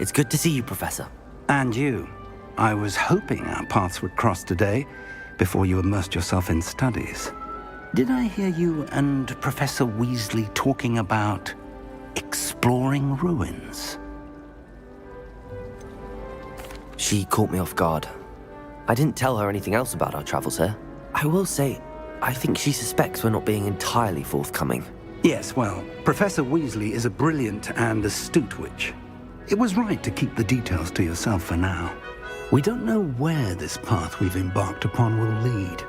It's good to see you, Professor. And you. I was hoping our paths would cross today, before you immersed yourself in studies. Did I hear you and Professor Weasley talking about exploring ruins? She caught me off guard. I didn't tell her anything else about our travels here. I will say, I think she suspects we're not being entirely forthcoming. Yes, well, Professor Weasley is a brilliant and astute witch. It was right to keep the details to yourself for now. We don't know where this path we've embarked upon will lead.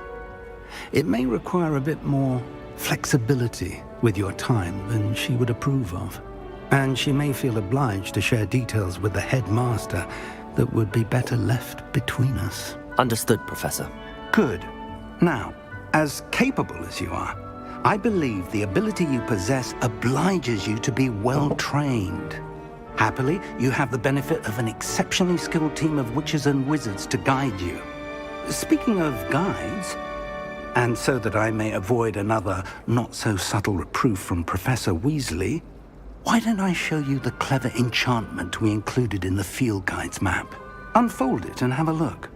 It may require a bit more flexibility with your time than she would approve of. And she may feel obliged to share details with the headmaster that would be better left between us. Understood, Professor. Good. Now, as capable as you are, I believe the ability you possess obliges you to be well-trained. Happily, you have the benefit of an exceptionally skilled team of witches and wizards to guide you. Speaking of guides, and so that I may avoid another not-so-subtle reproof from Professor Weasley, why don't I show you the clever enchantment we included in the field guide's map? Unfold it and have a look.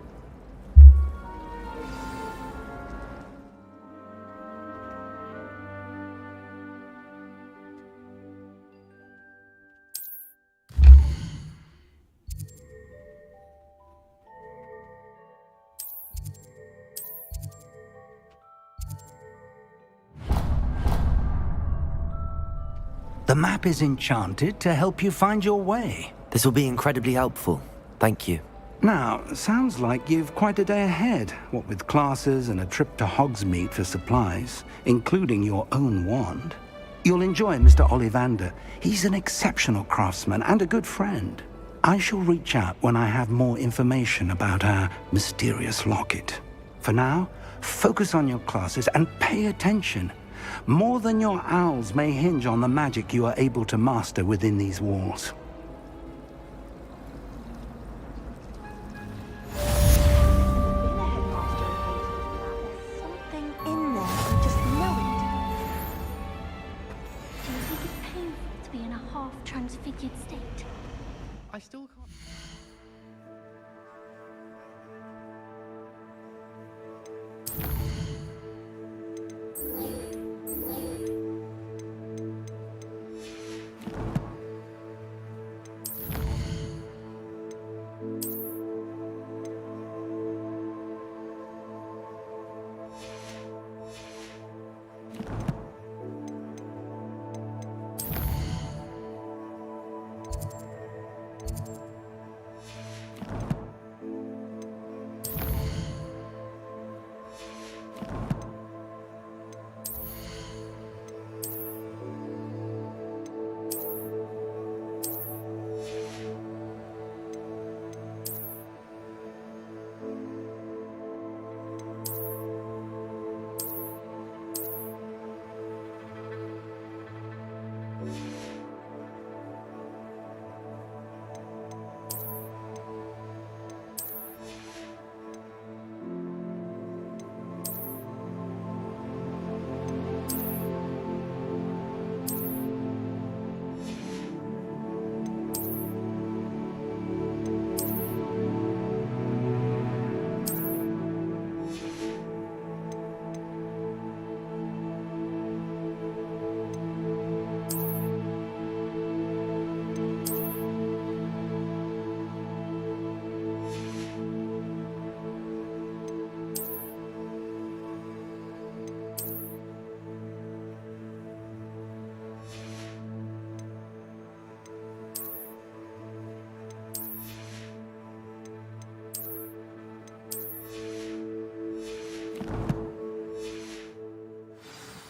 The map is enchanted to help you find your way. This will be incredibly helpful. Thank you. Now, sounds like you've quite a day ahead, what with classes and a trip to Hogsmeade for supplies, including your own wand. You'll enjoy Mr. Ollivander. He's an exceptional craftsman and a good friend. I shall reach out when I have more information about our mysterious locket. For now, focus on your classes and pay attention. More than your owls may hinge on the magic you are able to master within these walls. Something in there, I just know it. Do you think it's painful to be in a half-transfigured state? I still can't...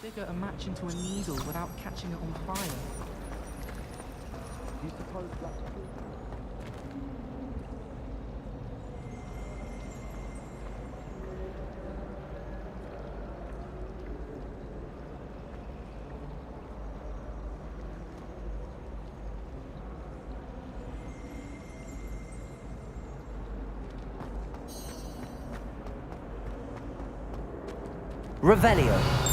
Figure a match into a needle without catching it on fire. Do you suppose that's true? Revelio.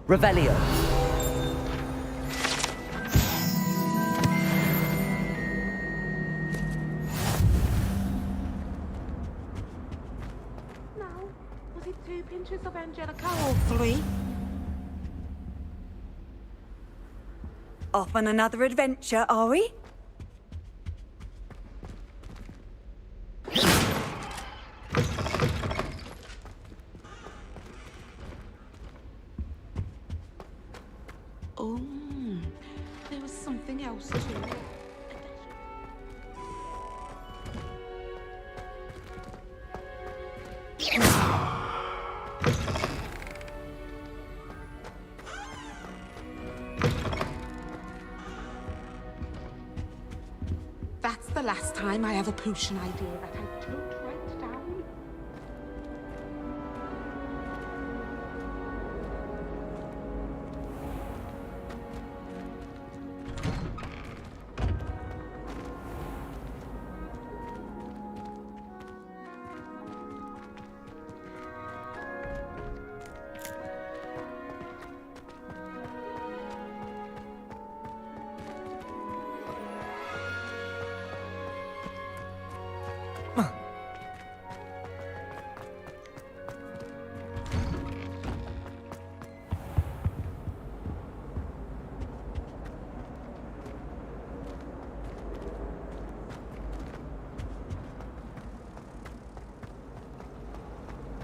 Revelio. Now, was it 2 pinches of Angelica or 3? Off on another adventure, are we? Oh, there was something else too. That's the last time I have a potion idea that I don't write down.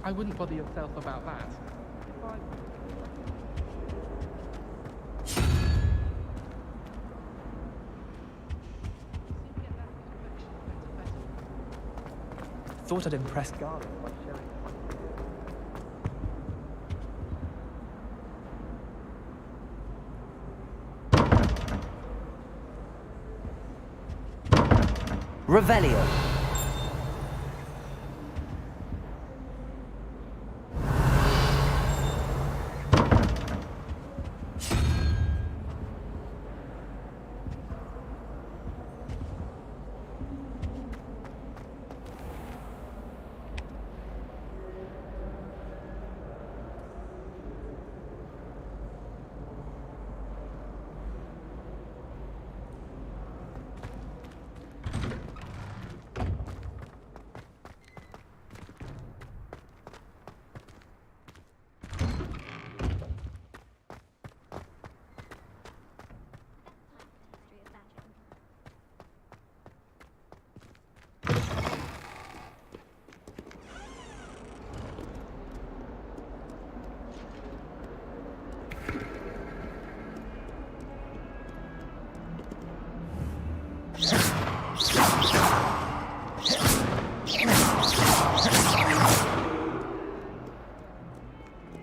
I wouldn't bother yourself about that. If I... Thought I'd impress Garland by showing Revelio.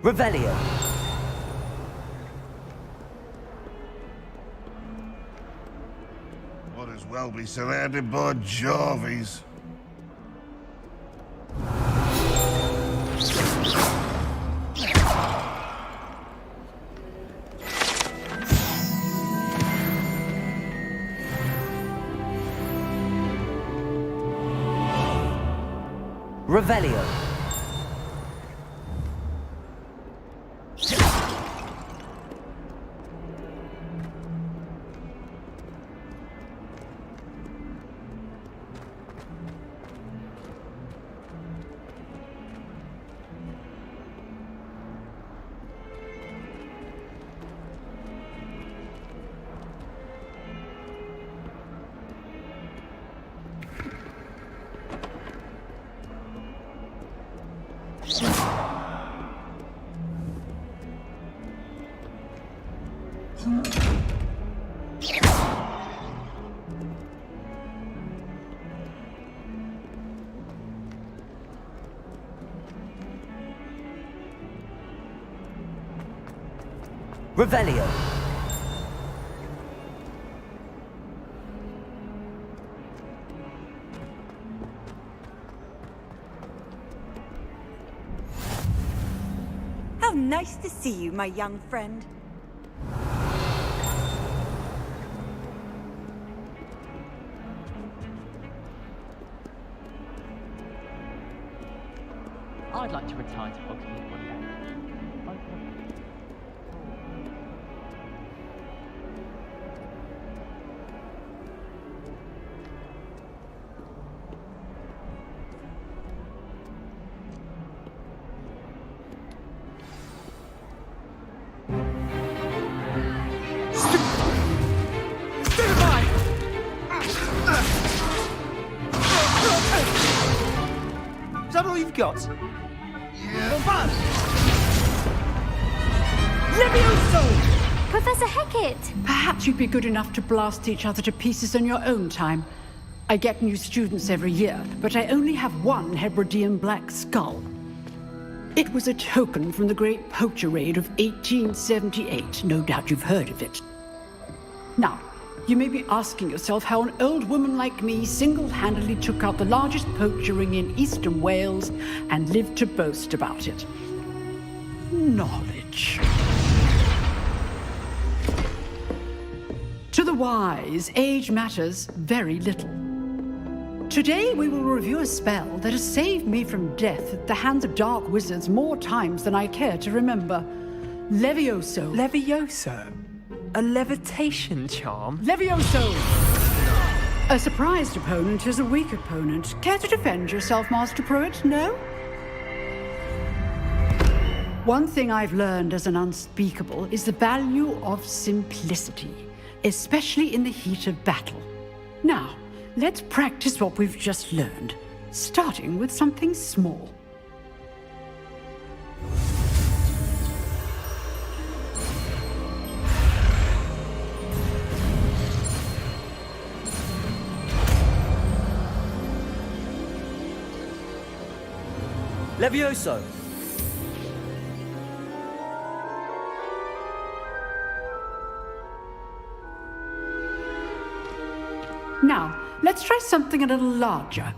Revelio. Might as well be surrounded by Jarvies. Revelio. Revelio. How nice to see you, my young friend. I'd like to retire to Hogwi one day. that all you've got? Levioso! Professor Hecat! Perhaps you'd be good enough to blast each other to pieces in your own time. I get new students every year, but I only have one Hebridean black skull. It was a token from the Great Poacher Raid of 1878. No doubt you've heard of it. Now, you may be asking yourself how an old woman like me single-handedly took out the largest poacher ring in eastern Wales and lived to boast about it. Knowledge. To the wise, age matters very little. Today we will review a spell that has saved me from death at the hands of dark wizards more times than I care to remember. Levioso. Levioso? A levitation charm? Levioso! A surprised opponent is a weak opponent. Care to defend yourself, Master Pruitt? No? One thing I've learned as an unspeakable is the value of simplicity, especially in the heat of battle. Now, let's practice what we've just learned, starting with something small. Levioso! Now, let's try something a little larger.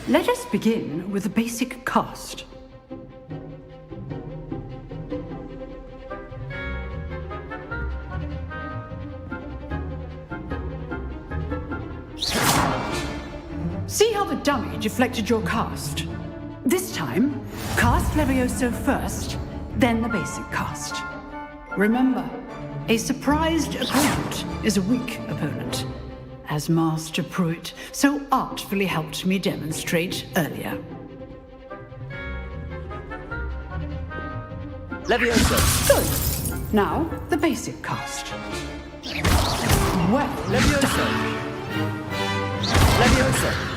Let us begin with the basic cast. See how the dummy deflected your cast? This time, cast Levioso first, then the basic cast. Remember, a surprised opponent is a weak opponent, as Master Pruitt so artfully helped me demonstrate earlier. Levioso! Good. Now, the basic cast. Well Levioso! done. Levioso!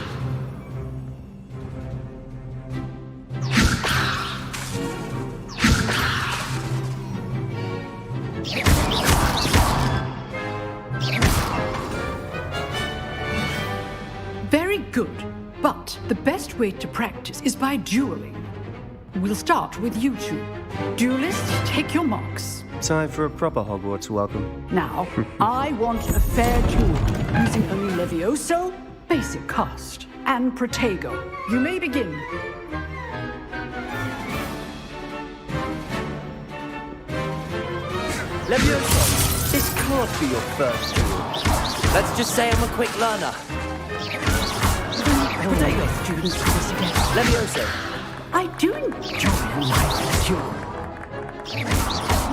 Very good, but the best way to practice is by dueling. We'll start with you two. Duelists, take your marks. Time for a proper Hogwarts welcome. Now, I want a fair duel, using only Levioso, basic cast, and Protego. You may begin. Levioso! This can't be your first duel. Let's just say I'm a quick learner. Protego students for this again. Levioso! I do enjoy a lively duel.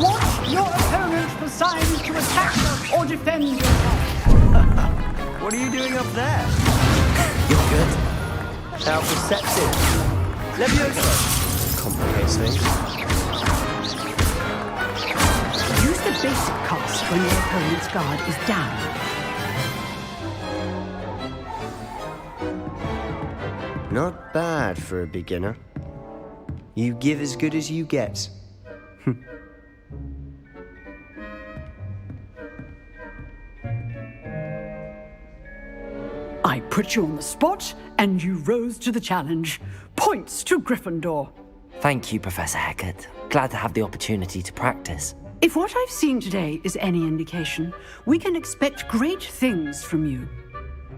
Watch your opponent decide to attack or defend yourself. What are you doing up there? You're good. How perceptive. Levioso! Complicates things. Use the basic cast when your opponent's guard is down. Not bad for a beginner. You give as good as you get. I put you on the spot, and you rose to the challenge. Points to Gryffindor. Thank you, Professor Hecat. Glad to have the opportunity to practice. If what I've seen today is any indication, we can expect great things from you.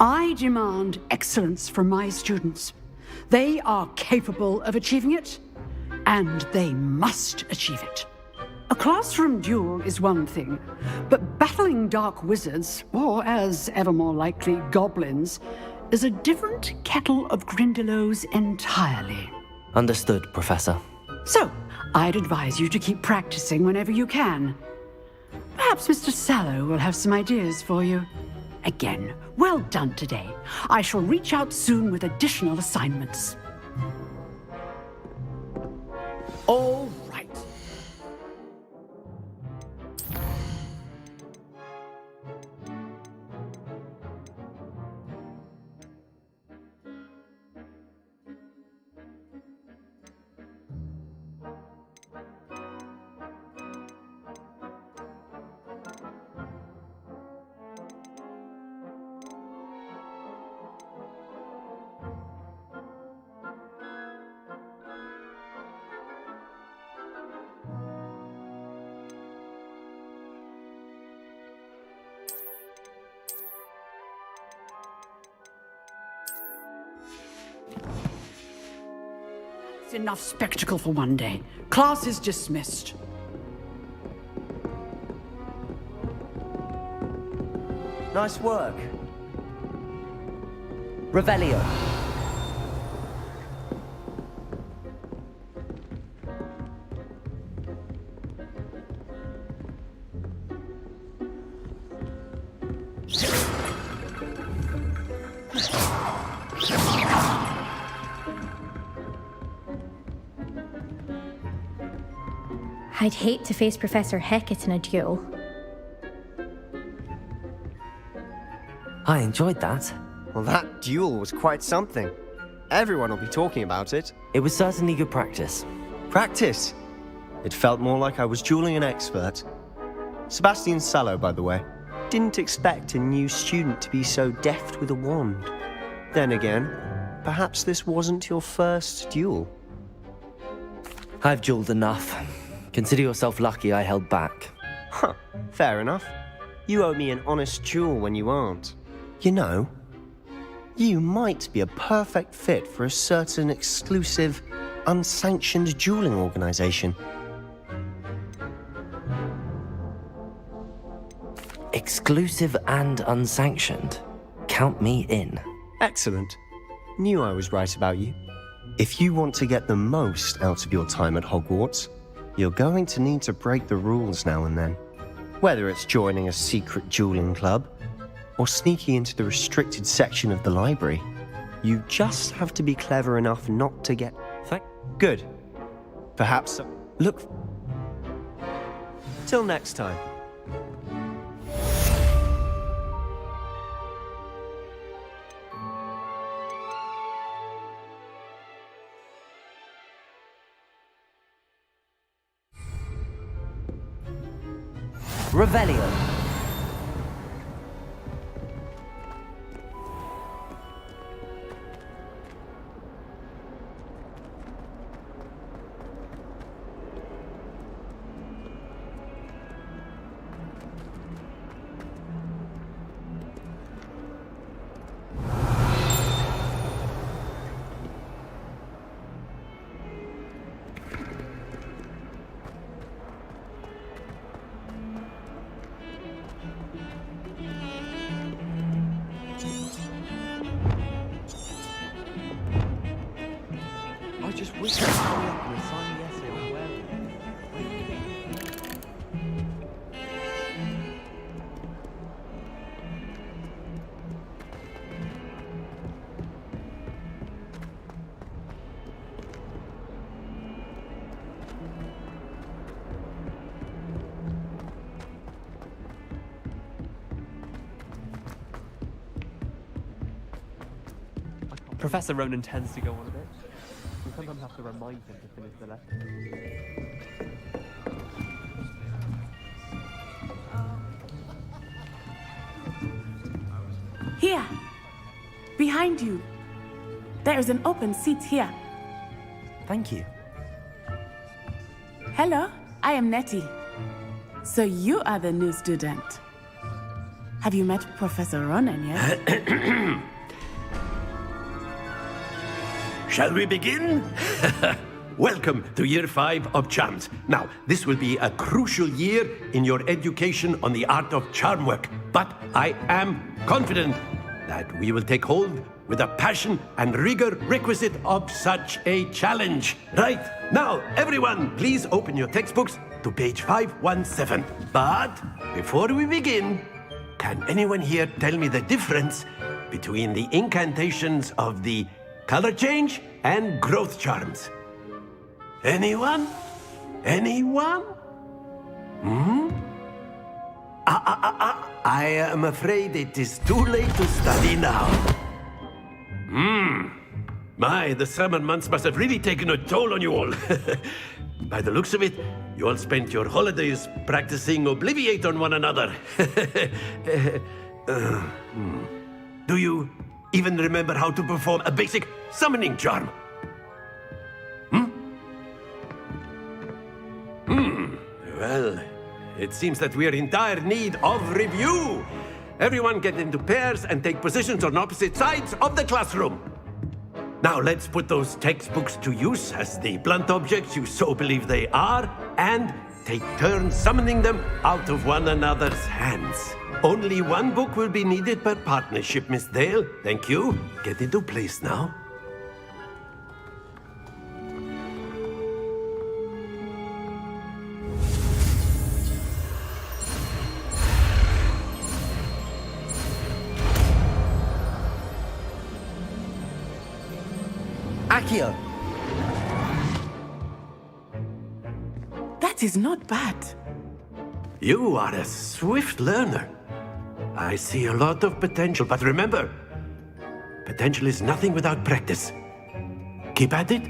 I demand excellence from my students. They are capable of achieving it, and they must achieve it. A classroom duel is one thing, but battling dark wizards, or as ever more likely, goblins, is a different kettle of Grindylows entirely. Understood, Professor. So, I'd advise you to keep practicing whenever you can. Perhaps Mr. Sallow will have some ideas for you. again. Well done today. I shall reach out soon with additional assignments. All right. It's enough spectacle for one day. Class is dismissed. Nice work. Revelio. I'd hate to face Professor Hecat in a duel. I enjoyed that. Well, that duel was quite something. Everyone will be talking about it. It was certainly good practice. Practice? It felt more like I was dueling an expert. Sebastian Sallow, by the way. Didn't expect a new student to be so deft with a wand. Then again, perhaps this wasn't your first duel. I've dueled enough. Consider yourself lucky I held back. Huh, fair enough. You owe me an honest duel when you aren't. You know, you might be a perfect fit for a certain exclusive, unsanctioned dueling organization. Exclusive and unsanctioned. Count me in. Excellent. Knew I was right about you. If you want to get the most out of your time at Hogwarts, you're going to need to break the rules now and then. Whether it's joining a secret dueling club, or sneaking into the restricted section of the library, you just have to be clever enough not to get... Good. Perhaps... Look... Till next time. Revelio. I just wish I'd hurry up and assign the essay on werewolves. Professor Ronan tends to go on a bit. We sometimes have to remind him to finish the lesson. Here, behind you. There is an open seat here. Thank you. Hello, I am Nettie. So you are the new student. Have you met Professor Ronan yet? Shall we begin? Welcome to Year 5 of Charms. Now, this will be a crucial year in your education on the art of charm work, but I am confident that we will take hold with the passion and rigor requisite of such a challenge. Right, now, everyone, please open your textbooks to page 517. But before we begin, can anyone here tell me the difference between the incantations of the color change and growth charms? Anyone? Anyone? I am afraid it is too late to study now. My, the summer months must have really taken a toll on you all. By the looks of it, you all spent your holidays practicing Obliviate on one another. Do you even remember how to perform a basic summoning charm? Well, it seems that we are in dire need of review. Everyone get into pairs and take positions on opposite sides of the classroom. Now let's put those textbooks to use as the blunt objects you so believe they are, and take turns summoning them out of one another's hands. Only one book will be needed per partnership, Miss Dale. Thank you. Get into place now. Accio! That is not bad. You are a swift learner. I see a lot of potential, but remember, potential is nothing without practice. Keep at it.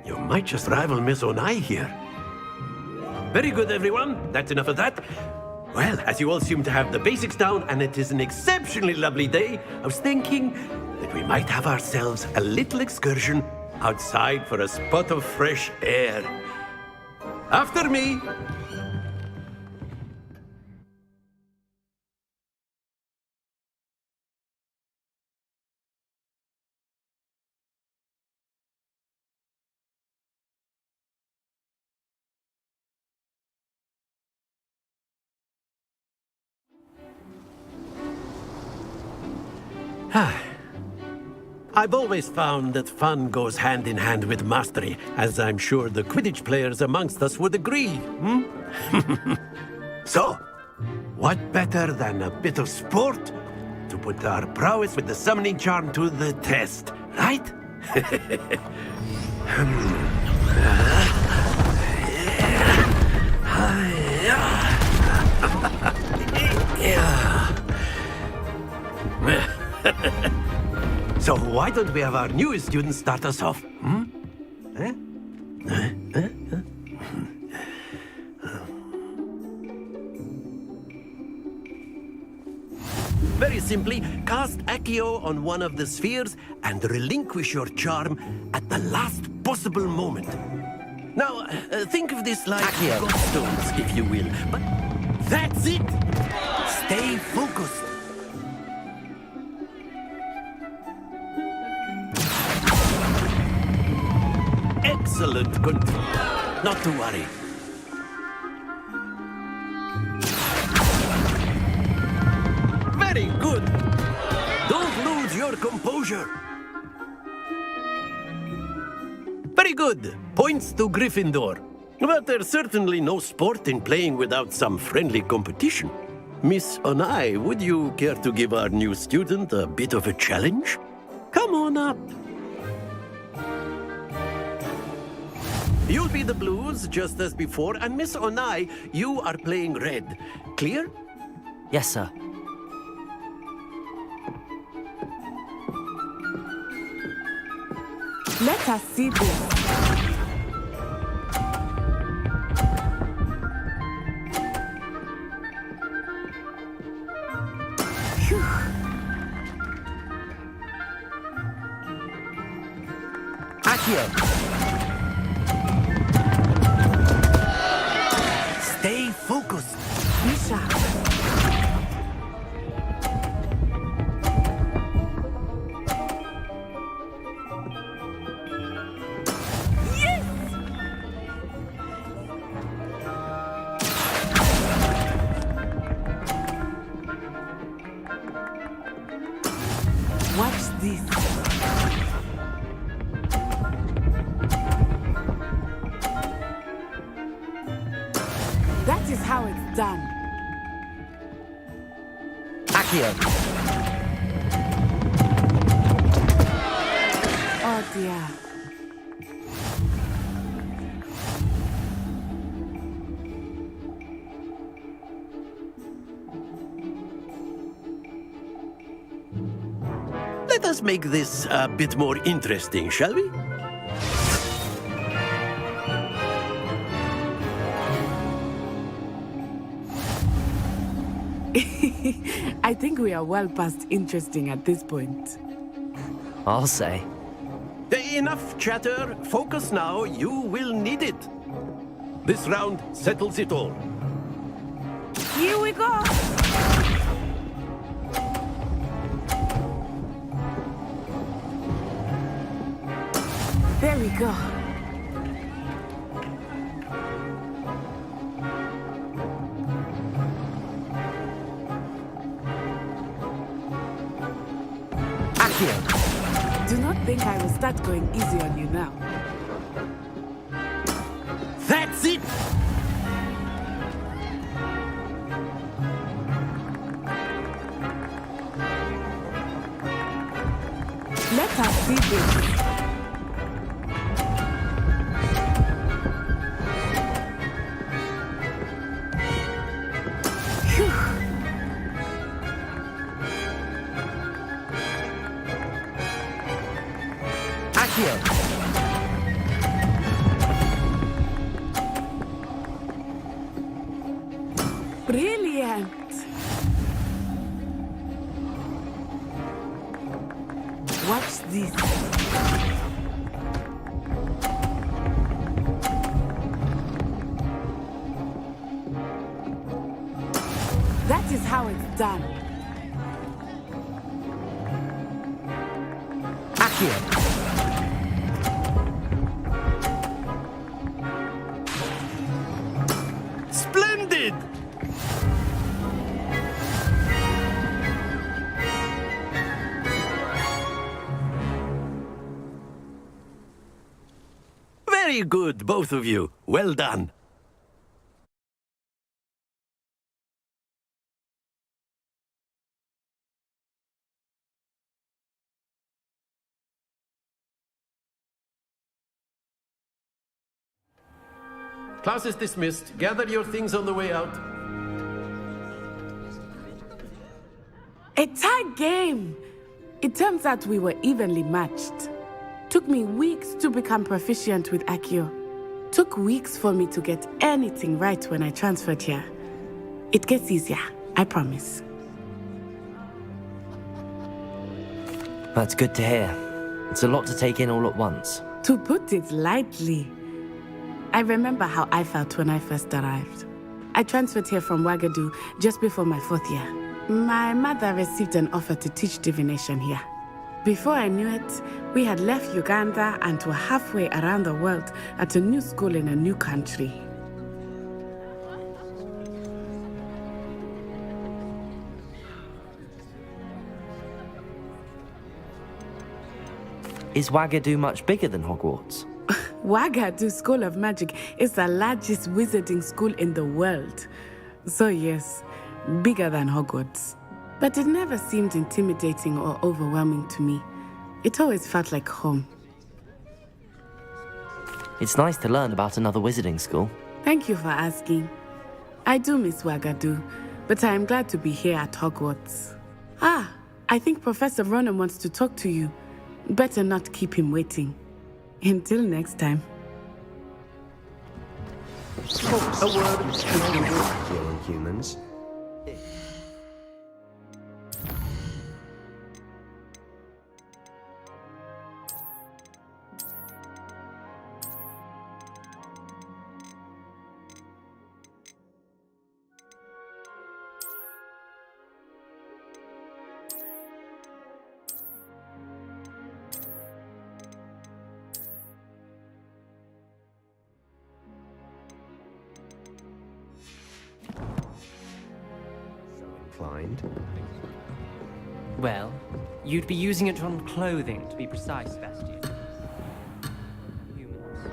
You might just rival Miss Onai here. Very good, everyone. That's enough of that. Well, as you all seem to have the basics down, and it is an exceptionally lovely day, I was thinking that we might have ourselves a little excursion outside for a spot of fresh air. After me! I've always found that fun goes hand in hand with mastery, as I'm sure the Quidditch players amongst us would agree. So, what better than a bit of sport to put our prowess with the summoning charm to the test, right? So why don't we have our newest student start us off? Very simply, cast Accio on one of the spheres and relinquish your charm at the last possible moment. Now, think of this like Accio. stones, if you will. But that's it! Stay focused. Excellent control. Not to worry. Very good. Don't lose your composure. Very good. Points to Gryffindor. But there's certainly no sport in playing without some friendly competition. Miss Onai, would you care to give our new student a bit of a challenge? Come on up. You'll be the blues, just as before, and Miss Onai, you are playing red. Clear? Yes, sir. Let us see this. Accio! Stay focused. Misha. Watch this. That is how it's done. Accio! Oh dear. Let us make this a bit more interesting, shall we? I think we are well past interesting at this point. I'll say. Enough chatter. Focus now. You will need it. This round settles it all. Here we go! There we go. Accio! Do not think I will start going easy on you now. That's it! Let us see this. Accio! Brilliant! Watch this. That is how it's done. Accio! Splendid! Very good, both of you. Well done. Class is dismissed. Gather your things on the way out. A tight game! It turns out we were evenly matched. Took me weeks to become proficient with Accio. Took weeks for me to get anything right when I transferred here. It gets easier, I promise. That's good to hear. It's a lot to take in all at once. To put it lightly, I remember how I felt when I first arrived. I transferred here from Wagadu just before my 4th year. My mother received an offer to teach divination here. Before I knew it, we had left Uganda and were halfway around the world at a new school in a new country. Is Wagadu much bigger than Hogwarts? Wagadu School of Magic is the largest wizarding school in the world. So yes, bigger than Hogwarts. But it never seemed intimidating or overwhelming to me. It always felt like home. It's nice to learn about another wizarding school. Thank you for asking. I do miss Wagadu, but I am glad to be here at Hogwarts. Ah, I think Professor Ronan wants to talk to you. Better not keep him waiting. Until next time. A word with humans. Well, you'd be using it on clothing, to be precise, Bastian. Humans.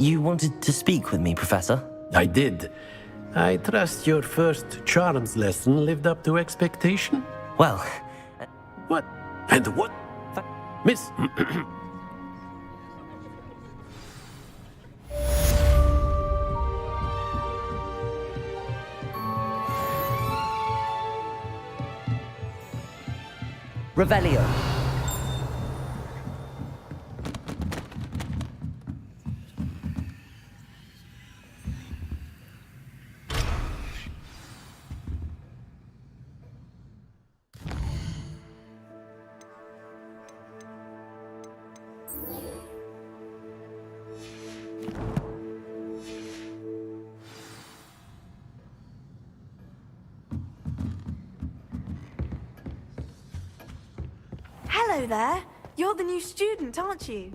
You wanted to speak with me, Professor? I did. I trust your first charms lesson lived up to expectation? Well... What? And what? Miss... Revelio. Hello there. You're the new student, aren't you?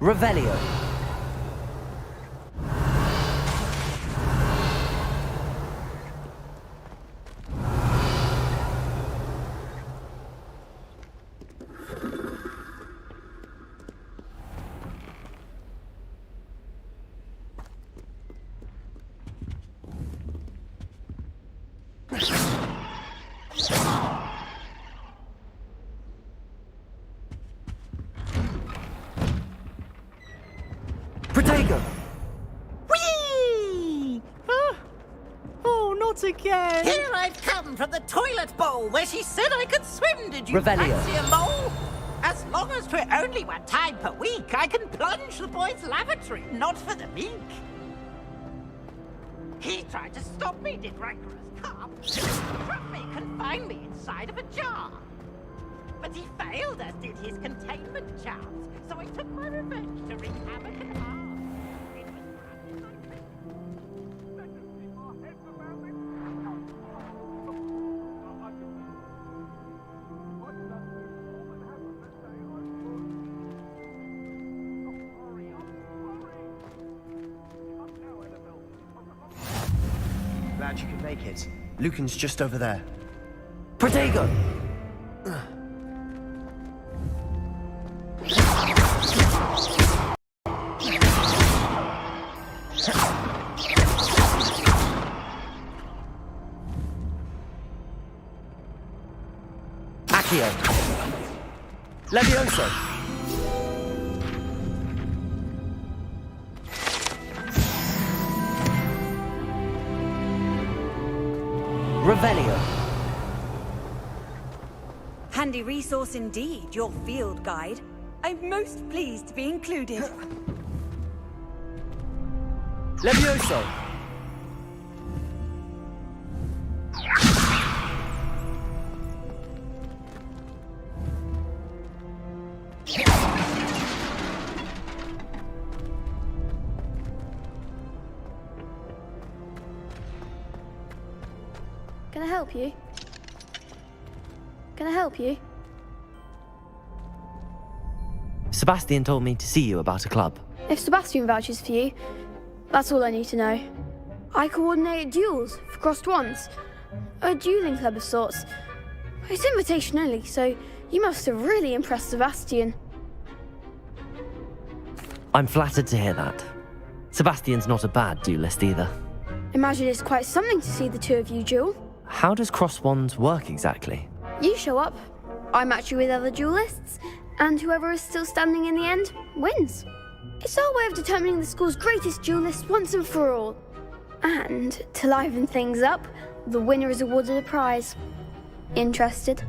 Revelio. Protego! Whee! Oh, not again! Here I've come from the toilet bowl where she said I could swim. Did you Revelio. fancy a mole? As long as we're only 1 time per week, I can plunge the boys' lavatory, not for the meek. He tried to stop me, did rancorous carp. Trap me, confine me inside of a jar. But he failed, as did his containment charms, so I took my revenge to wreak havoc and harm. Glad you could make it. Lucan's just over there. Protego! Accio. Levioso. Revelio. Handy resource indeed, your field guide. I'm most pleased to be included. Levioso. Can I help you? Can I help you? Sebastian told me to see you about a club. If Sebastian vouches for you, that's all I need to know. I coordinate duels for crossed wands. A dueling club of sorts. It's invitation only, so you must have really impressed Sebastian. I'm flattered to hear that. Sebastian's not a bad duelist either. Imagine it's quite something to see the two of you duel. How does cross wands work exactly? You show up, I match you with other duelists, and whoever is still standing in the end wins. It's our way of determining the school's greatest duelist once and for all. And to liven things up, the winner is awarded a prize. Interested?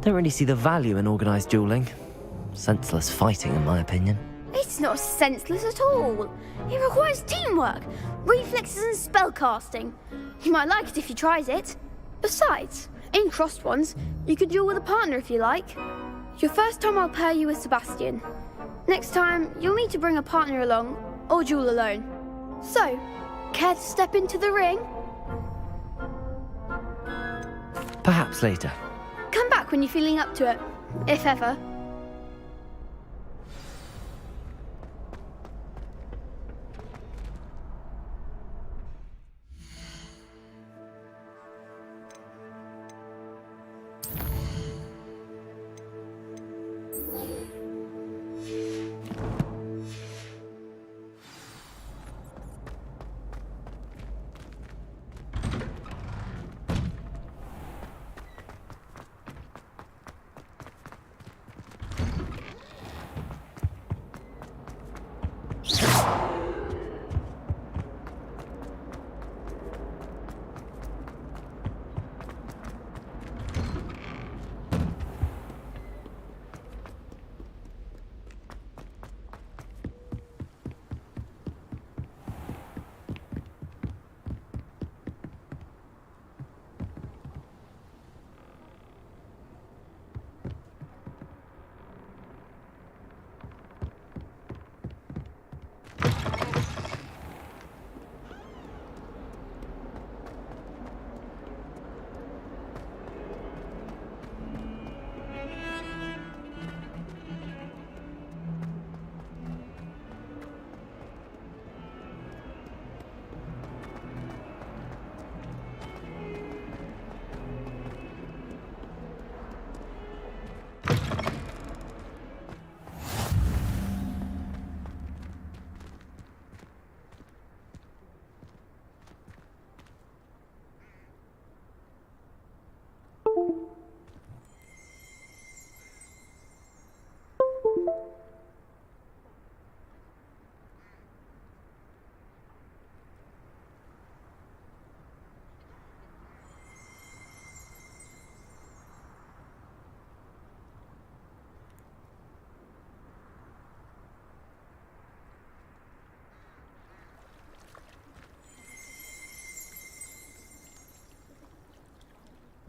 don't really see the value in organised dueling. Senseless fighting, in my opinion. It's not senseless at all. It requires teamwork, reflexes and spellcasting. You might like it if you tried it. Besides, in crossed ones, you could duel with a partner if you like. Your first time I'll pair you with Sebastian. Next time, you'll need to bring a partner along, or duel alone. So, care to step into the ring? Perhaps later. Come back when you're feeling up to it, if ever.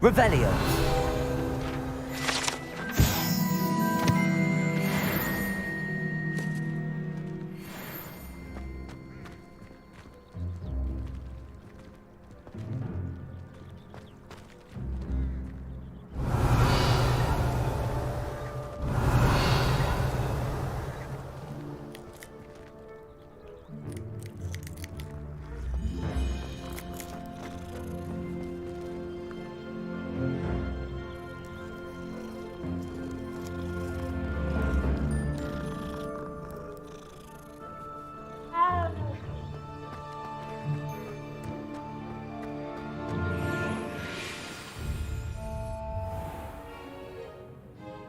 Revelio.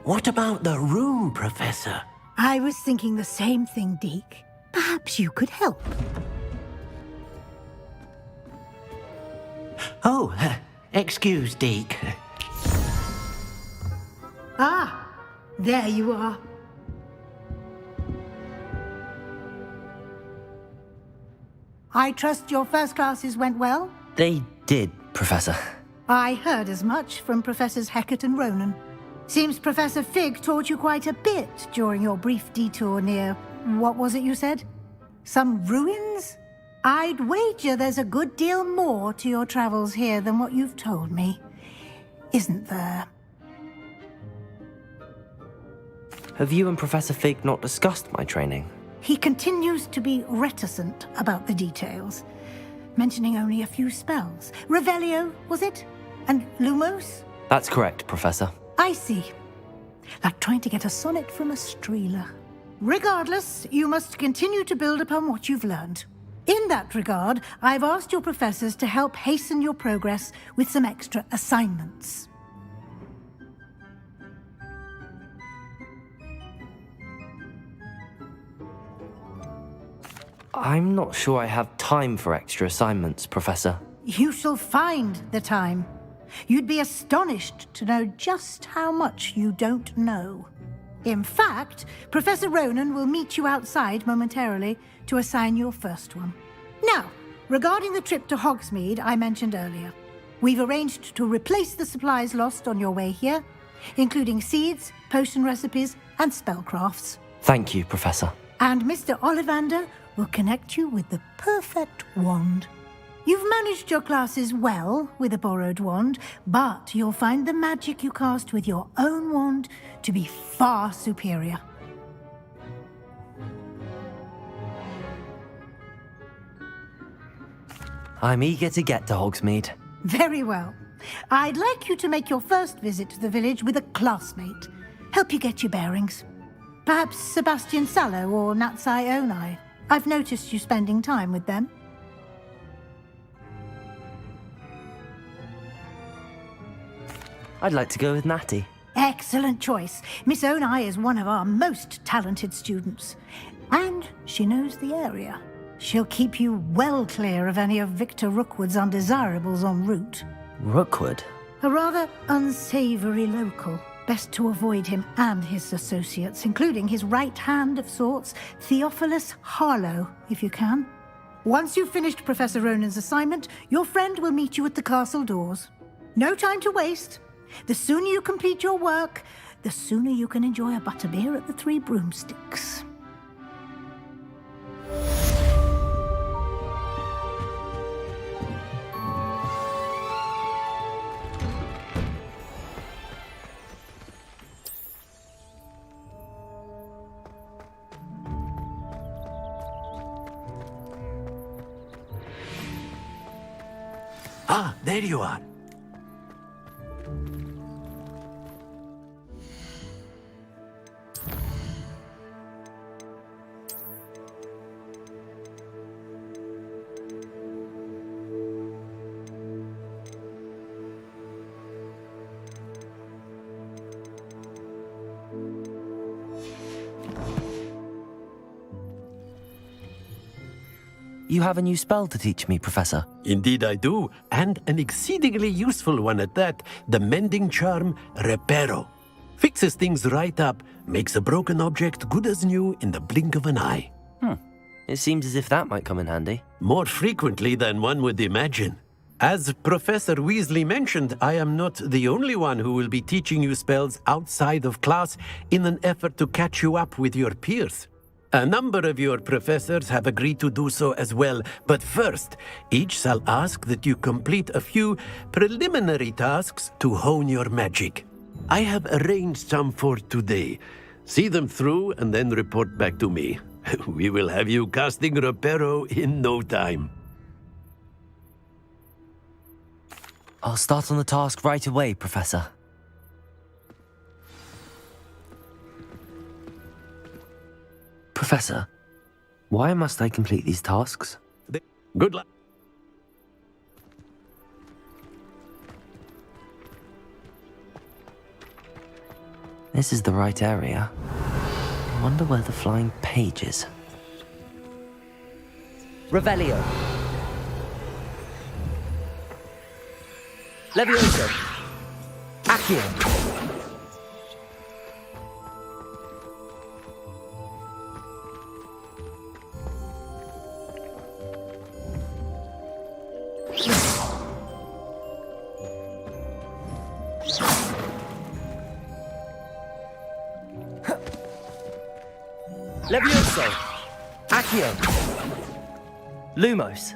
What about the room, Professor? I was thinking the same thing, Deke. Perhaps you could help. Oh, excuse, Deke. Ah, there you are. I trust your first classes went well? They did, Professor. I heard as much from Professors Hecat and Ronan. Seems Professor Fig taught you quite a bit during your brief detour near... what was it you said? Some ruins? I'd wager there's a good deal more to your travels here than what you've told me. Isn't there? Have you and Professor Fig not discussed my training? He continues to be reticent about the details, mentioning only a few spells. Revelio, was it? And Lumos? That's correct, Professor. I see. Like trying to get a sonnet from a streeler. Regardless, you must continue to build upon what you've learned. In that regard, I've asked your professors to help hasten your progress with some extra assignments. I'm not sure I have time for extra assignments, Professor. You shall find the time. You'd be astonished to know just how much you don't know. In fact, Professor Ronan will meet you outside momentarily to assign your first one. Now, regarding the trip to Hogsmeade I mentioned earlier, we've arranged to replace the supplies lost on your way here, including seeds, potion recipes, and spellcrafts. Thank you, Professor. And Mr. Ollivander will connect you with the perfect wand. You've managed your classes well with a borrowed wand, but you'll find the magic you cast with your own wand to be far superior. I'm eager to get to Hogsmeade. Very well. I'd like you to make your first visit to the village with a classmate. Help you get your bearings. Perhaps Sebastian Sallow or Natsai Onai. I've noticed you spending time with them. I'd like to go with Natty. Excellent choice. Miss Onai is one of our most talented students. And she knows the area. She'll keep you well clear of any of Victor Rookwood's undesirables en route. Rookwood? A rather unsavory local. Best to avoid him and his associates, including his right hand of sorts, Theophilus Harlow, if you can. Once you've finished Professor Ronan's assignment, your friend will meet you at the castle doors. No time to waste. The sooner you complete your work, the sooner you can enjoy a butterbeer at the Three Broomsticks. Ah, there you are. You have a new spell to teach me, Professor. Indeed I do, and an exceedingly useful one at that, the mending charm Reparo. Fixes things right up, makes a broken object good as new in the blink of an eye. It seems as if that might come in handy. More frequently than one would imagine. As Professor Weasley mentioned, I am not the only one who will be teaching you spells outside of class in an effort to catch you up with your peers. A number of your professors have agreed to do so as well, but first, each shall ask that you complete a few preliminary tasks to hone your magic. I have arranged some for today. See them through and then report back to me. We will have you casting Reparo in no time. I'll start on the task right away, Professor. Professor, why must I complete these tasks? Good luck. This is the right area. I wonder where the flying page is. Revelio. Levioso. Accio. Levioso. Accio. Lumos.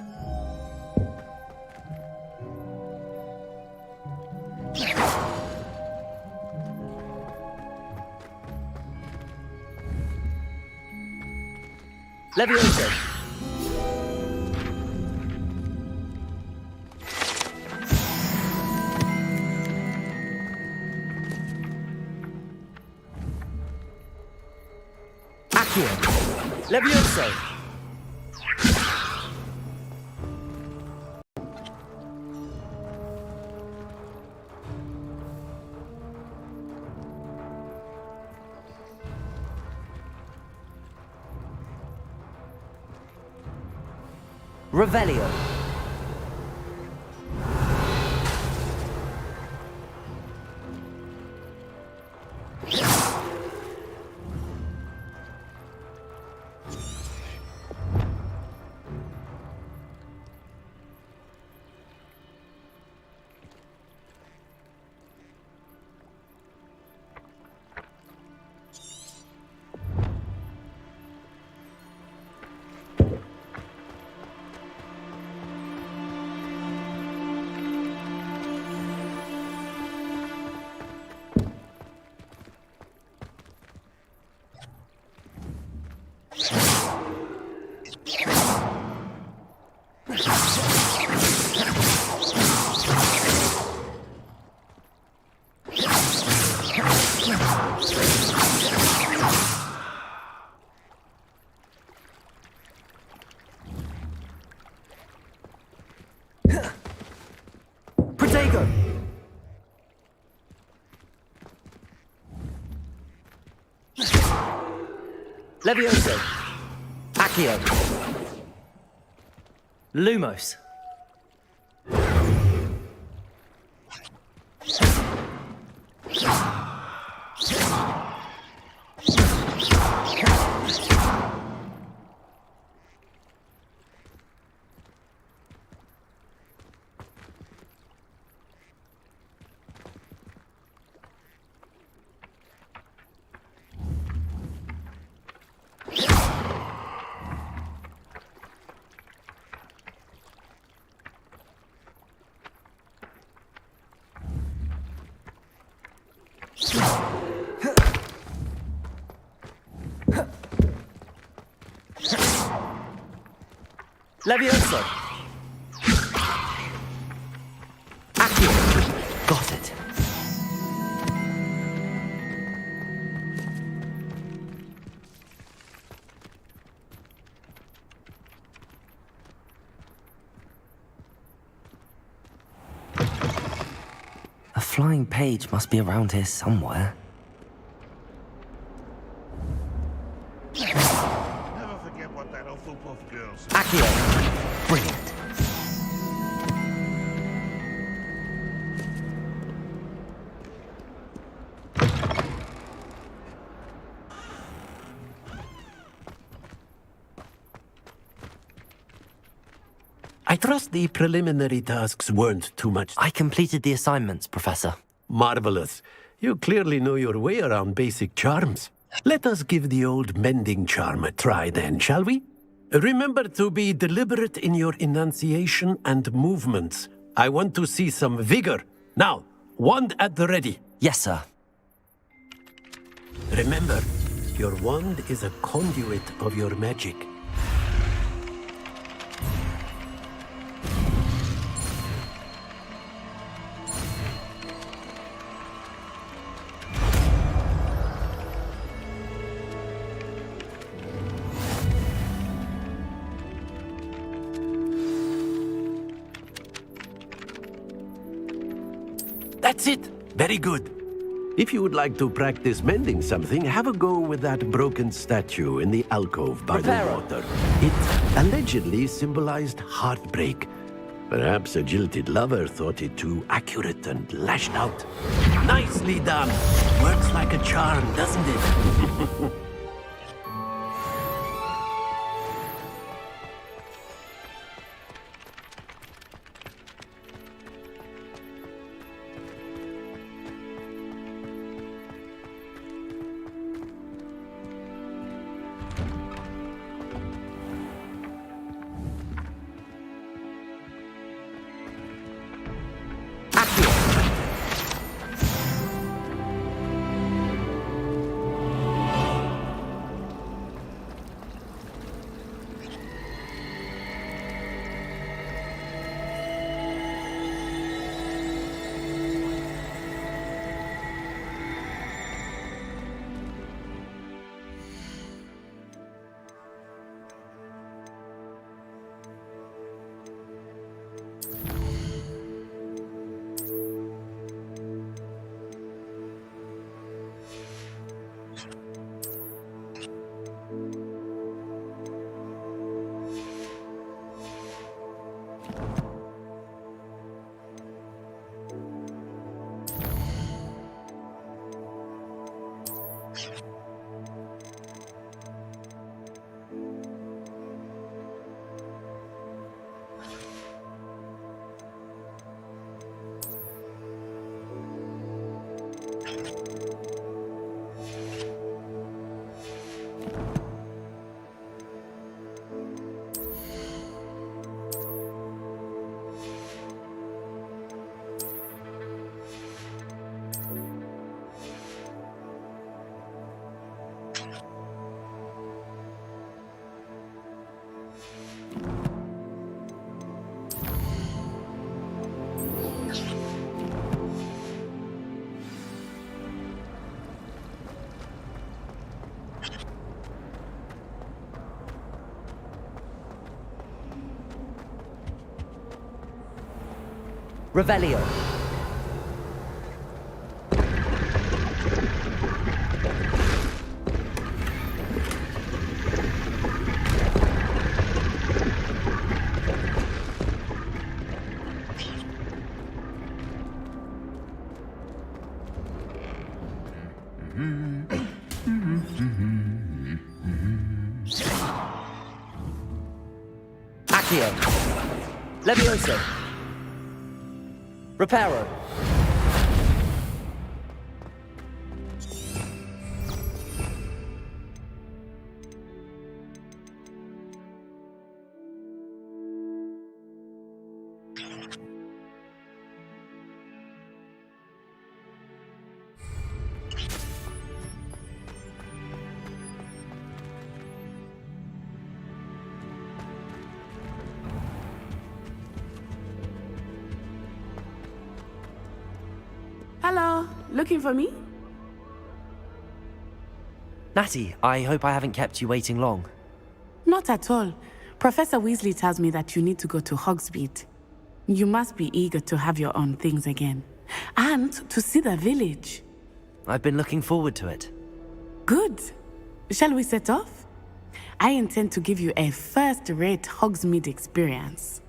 Levioso. Accio. Levioso. Revelio. go. Levioso. Accio. Lumos. Levioso. Accio. Got it. A flying page must be around here somewhere. Never forget what that Hufflepuff girl said. Accio. Brilliant. I trust the preliminary tasks weren't too much. I completed the assignments, Professor. Marvelous. You clearly know your way around basic charms. Let us give the old mending charm a try then, shall we? Remember to be deliberate in your enunciation and movements. I want to see some vigor. Now, wand at the ready. Yes, sir. Remember, your wand is a conduit of your magic. That's it. Very good. If you would like to practice mending something, have a go with that broken statue in the alcove by the water. It allegedly symbolized heartbreak. Perhaps a jilted lover thought it too accurate and lashed out. Nicely done. Works like a charm, doesn't it? Revelio. Levioso. Reparo. Hello, looking for me? Natty, I hope I haven't kept you waiting long. Not at all. Professor Weasley tells me that you need to go to Hogsmeade. You must be eager to have your own things again. And to see the village. I've been looking forward to it. Good. Shall we set off? I intend to give you a first-rate Hogsmeade experience.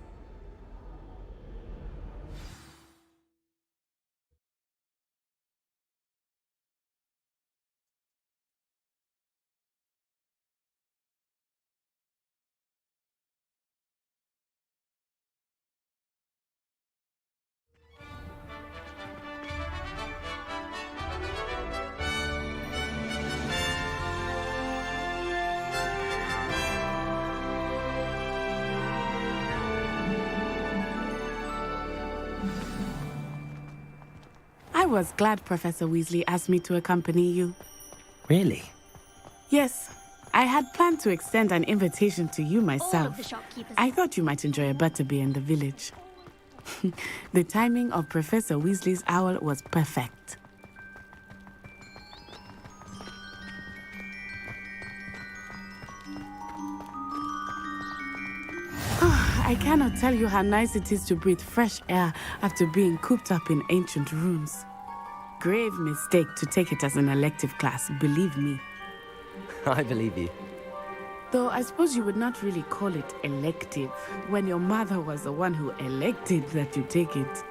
I was glad Professor Weasley asked me to accompany you. Really? Yes, I had planned to extend an invitation to you myself. I thought you might enjoy a butterbeer in the village. The timing of Professor Weasley's owl was perfect. I cannot tell you how nice it is to breathe fresh air after being cooped up in ancient rooms. Grave mistake to take it as an elective class, believe me. I believe you. Though I suppose you would not really call it elective when your mother was the one who elected that you take it.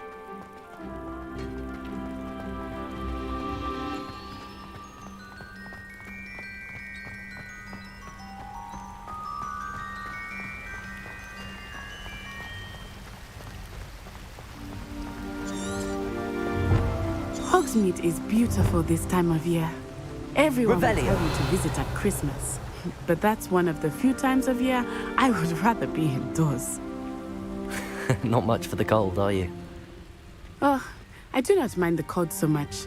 Hogsmeade is beautiful this time of year. Everyone will tell you to visit at Christmas. But that's one of the few times of year I would rather be indoors. Not much for the cold, are you? Oh, I do not mind the cold so much,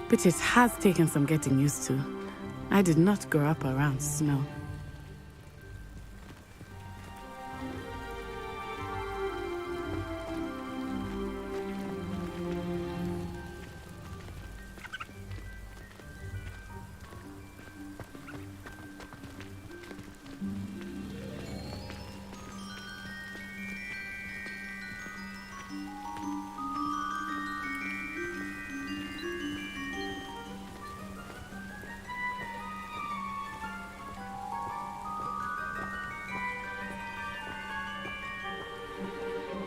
but it has taken some getting used to. I did not grow up around snow.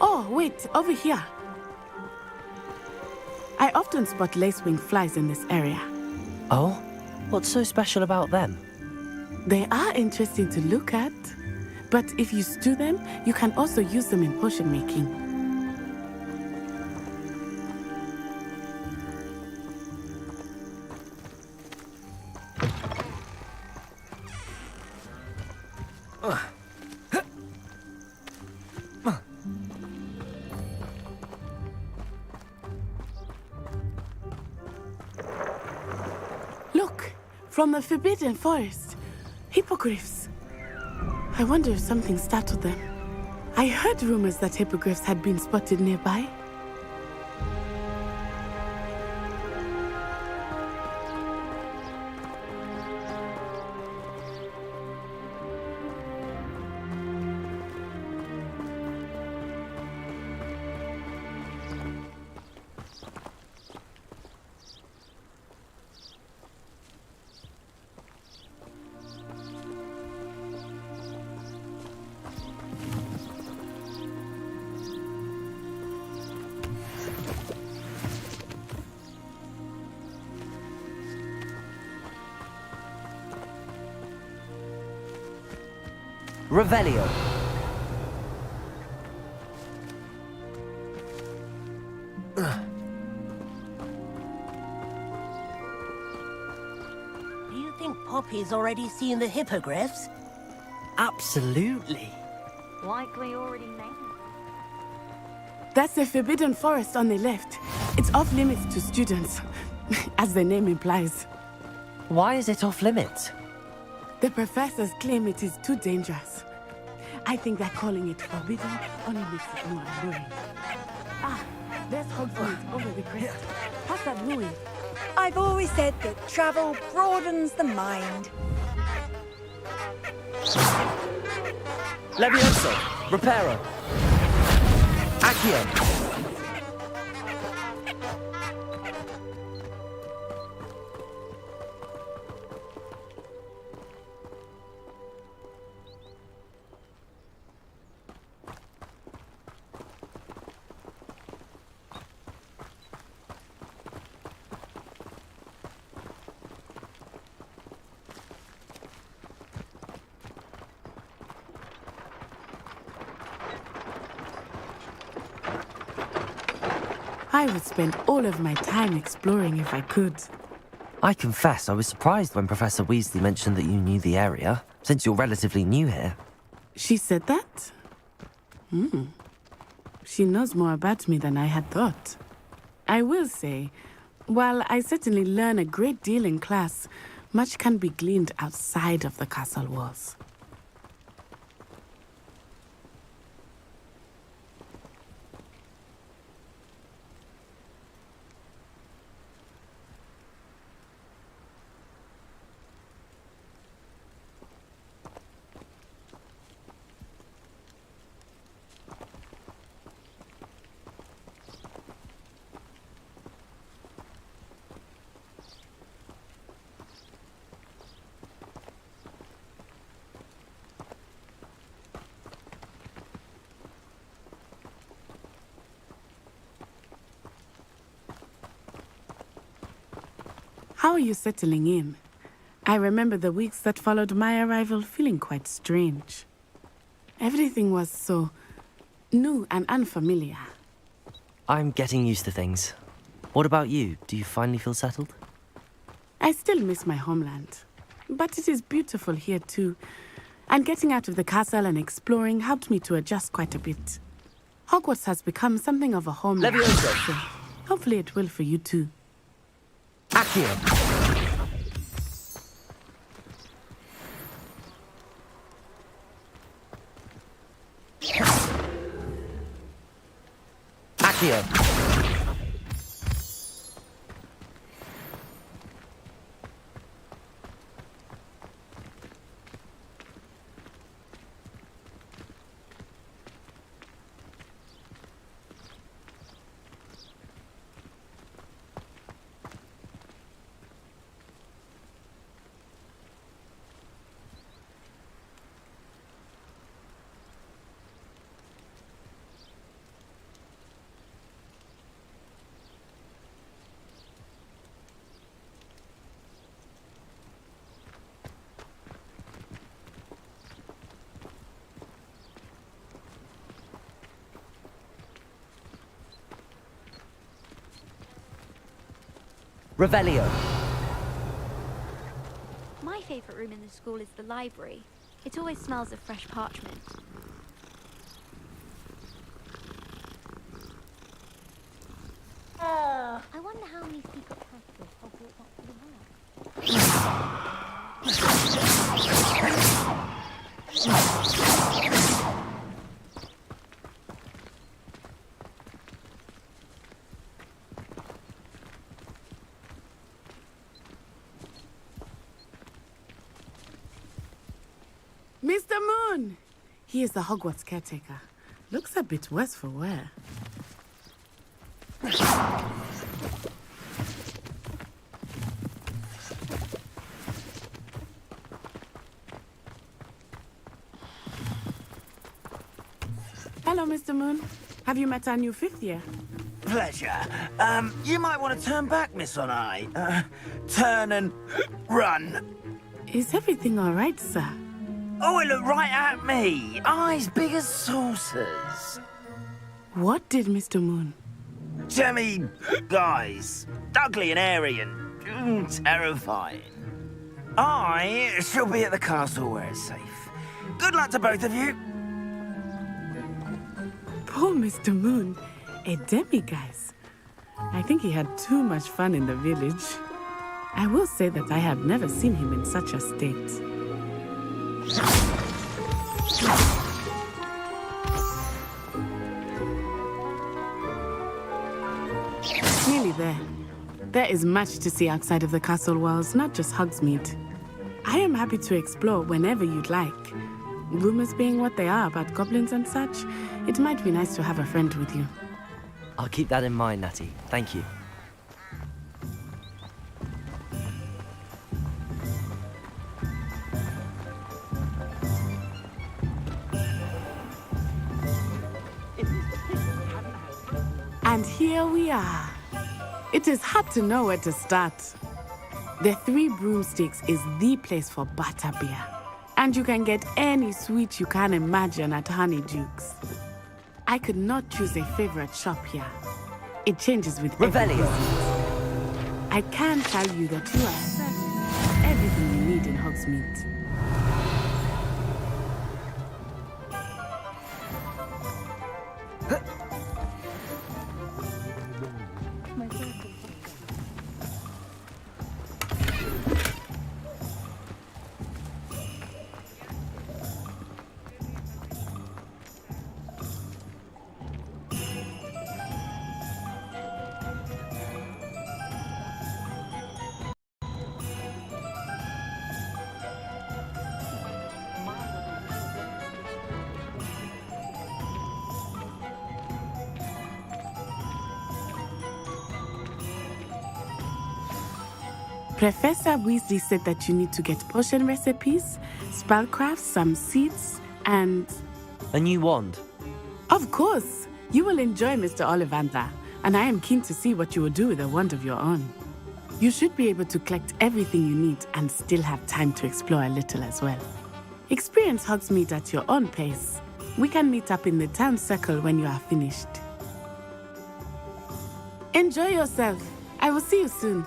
Oh, wait, over here. I often spot lacewing flies in this area. Oh? What's so special about them? They are interesting to look at, but if you stew them, you can also use them in potion making. Look, from the Forbidden Forest, hippogriffs. I wonder if something startled them. I heard rumors that hippogriffs had been spotted nearby. Revelio. Do you think Poppy's already seen the hippogriffs? Absolutely. Likely already named. That's the Forbidden Forest on the left. It's off limits to students, as the name implies. Why is it off limits? The professors claim it is too dangerous. I think that calling it forbidden only makes it more alluring. Ah, there's Hogwarts over the crest. Pass that ruin. I've always said that travel broadens the mind. Levioso! Reparo! Accio! I would spend all of my time exploring if I could. I confess I was surprised when Professor Weasley mentioned that you knew the area, since you're relatively new here. She said that? She knows more about me than I had thought. I will say, while I certainly learn a great deal in class, much can be gleaned outside of the castle walls. How are you settling in? I remember the weeks that followed my arrival feeling quite strange. Everything was so new and unfamiliar. I'm getting used to things. What about you? Do you finally feel settled? I still miss my homeland, but it is beautiful here too. And getting out of the castle and exploring helped me to adjust quite a bit. Hogwarts has become something of a homeland. Levioso! So hopefully it will for you too. Accio! Accio! Revelio. My favourite room in the school is the library. It always smells of fresh parchment. I wonder how many secret passages Hogwarts actually has. Mr. Moon! He is the Hogwarts caretaker. Looks a bit worse for wear. Hello, Mr. Moon. Have you met our new fifth year? Pleasure. You might want to turn back, Miss Onai. Turn and run. Is everything all right, sir? Oh, it looked right at me. Eyes big as saucers. What did Mr. Moon? Demi guys. Ugly and airy and terrifying. I shall be at the castle where it's safe. Good luck to both of you. Poor Mr. Moon. A demiguise. I think he had too much fun in the village. I will say that I have never seen him in such a state. Nearly there. There is much to see outside of the castle walls, not just Hogsmeade. I am happy to explore whenever you'd like. Rumors being what they are about goblins and such, it might be nice to have a friend with you. I'll keep that in mind, Natty. Thank you. And here we are. It is hard to know where to start. The Three Broomsticks is the place for butterbeer. And you can get any sweet you can imagine at Honeydukes. I could not choose a favorite shop here. It changes with Revelio. I can tell you that you are certain everything you need in Hogsmeade. Professor Weasley said that you need to get potion recipes, spellcrafts, some seeds, and... A new wand? Of course! You will enjoy Mr. Ollivander, and I am keen to see what you will do with a wand of your own. You should be able to collect everything you need and still have time to explore a little as well. Experience Hogsmeade at your own pace. We can meet up in the town circle when you are finished. Enjoy yourself. I will see you soon.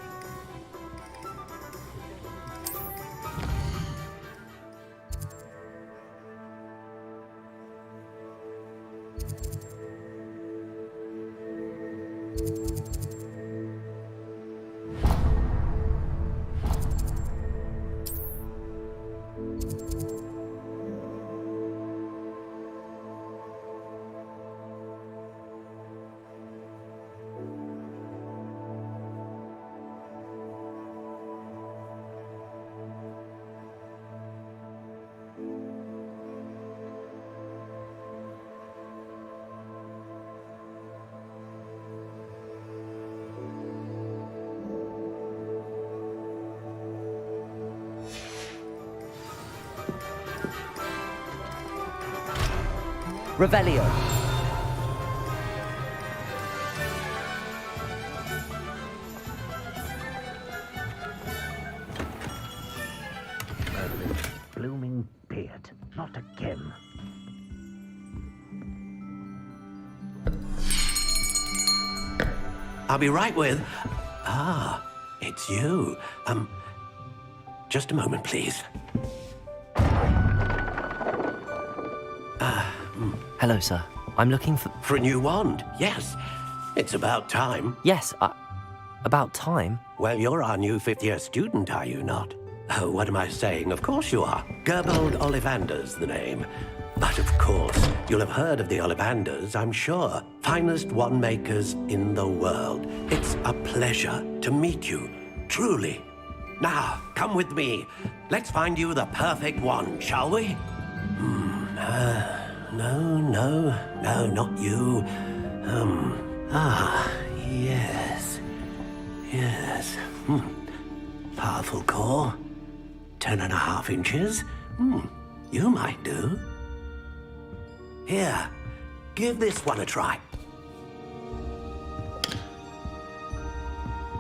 Revelio. Blooming beard. Not again. I'll be right with... Ah, it's you. Just a moment, please. Hello, sir. I'm looking for... For a new wand, yes. It's about time. Yes, about time? Well, you're our new fifth-year student, are you not? Oh, what am I saying? Of course you are. Gerbold Ollivander's the name. But of course, you'll have heard of the Ollivanders, I'm sure. Finest wand makers in the world. It's a pleasure to meet you, truly. Now, come with me. Let's find you the perfect wand, shall we? No, not you. Yes. Powerful core. 10.5 inches. You might do. Here, give this one a try.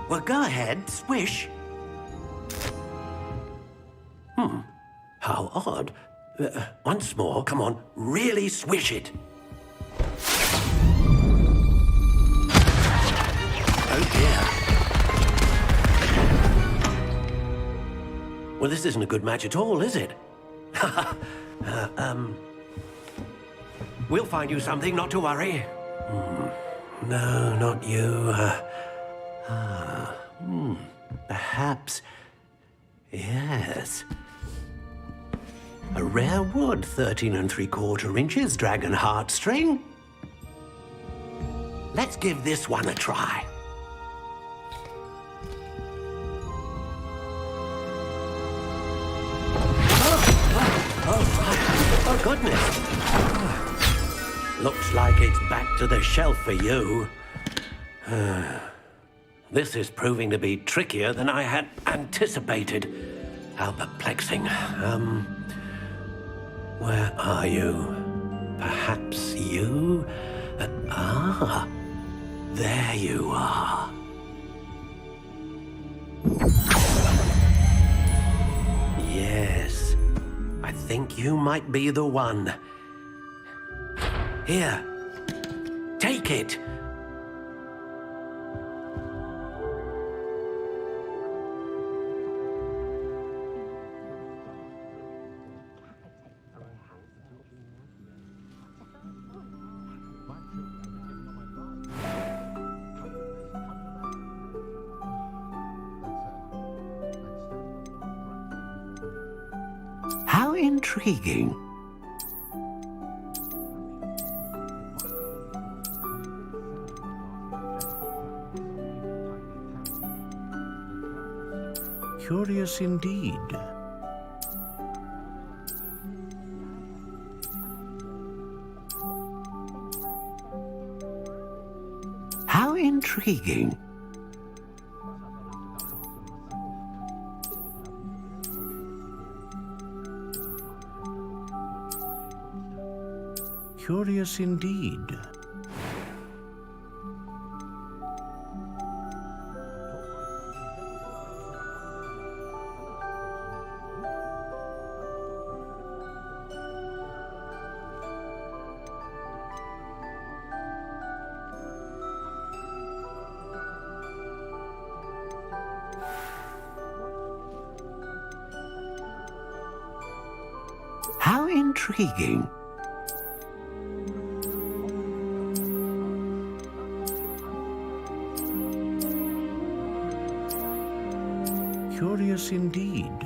Well, go ahead, swish. How odd. Once more, come on, really swish it. Well, this isn't a good match at all, is it? We'll find you something, not to worry. No, not you. Perhaps. Yes. A rare wood, 13 3/4 inches, dragon heartstring. Let's give this one a try. Oh, goodness. Looks like it's back to the shelf for you. This is proving to be trickier than I had anticipated. How perplexing. Where are you? Perhaps you? There you are. Yes, I think you might be the one. Here, take it. How intriguing. Curious indeed. How intriguing. Curious indeed. How intriguing. Curious indeed.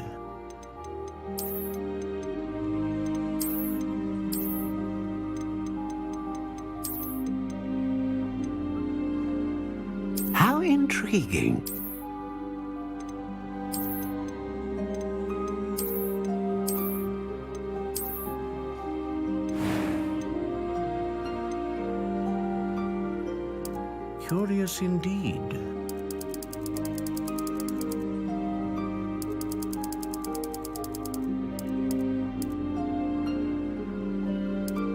How intriguing. Curious indeed.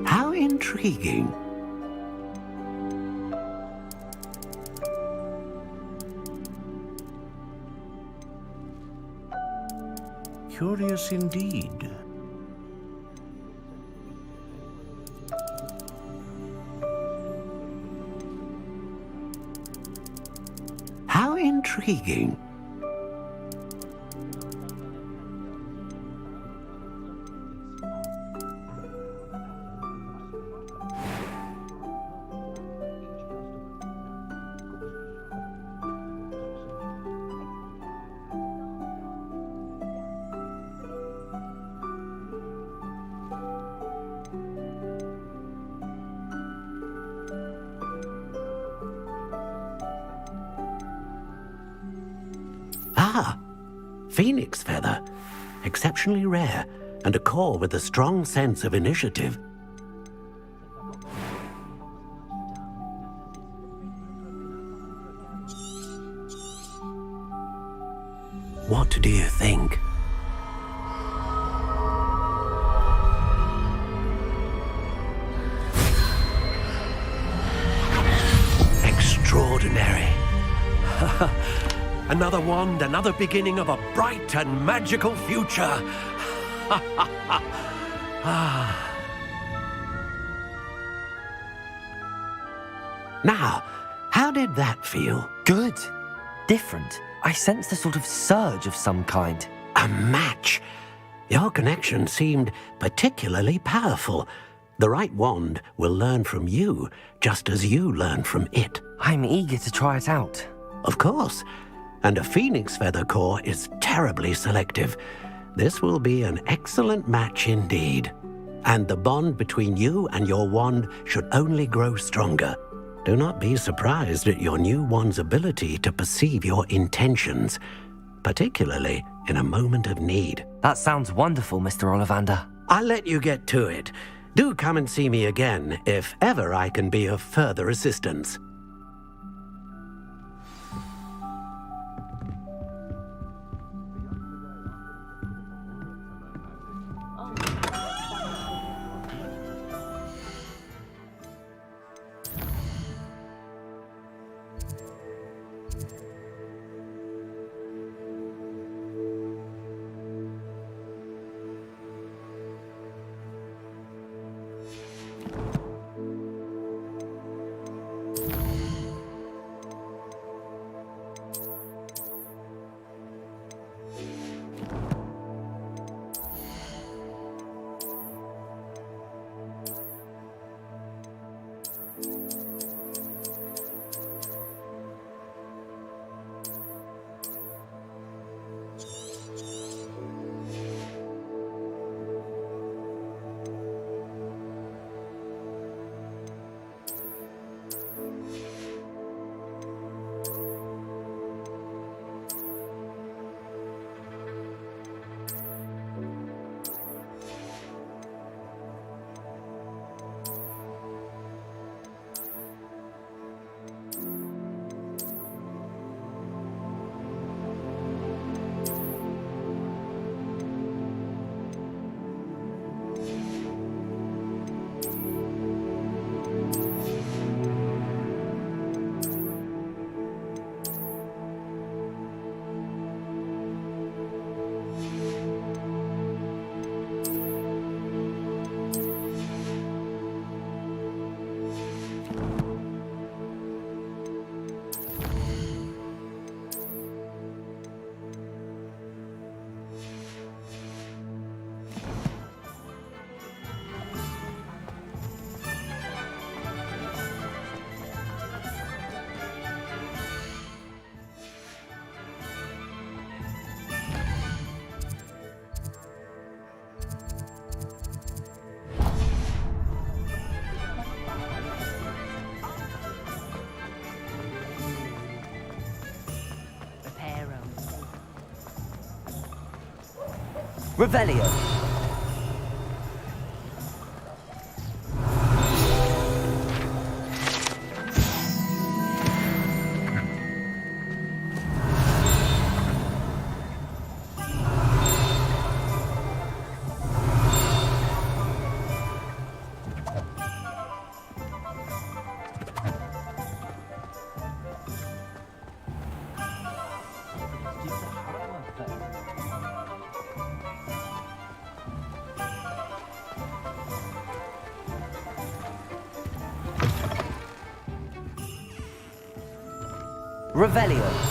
How intriguing. Curious indeed. How intriguing. Phoenix feather. Exceptionally rare, and a core with a strong sense of initiative. What do you think? Extraordinary. Another wand, another beginning of a bright and magical future. Now, how did that feel? Good. Different. I sensed a sort of surge of some kind. A match! Your connection seemed particularly powerful. The right wand will learn from you, just as you learn from it. I'm eager to try it out. Of course. And a phoenix feather core is terribly selective. This will be an excellent match indeed. And the bond between you and your wand should only grow stronger. Do not be surprised at your new wand's ability to perceive your intentions, particularly in a moment of need. That sounds wonderful, Mr. Ollivander. I'll let you get to it. Do come and see me again if ever I can be of further assistance. Revelio. Revelio.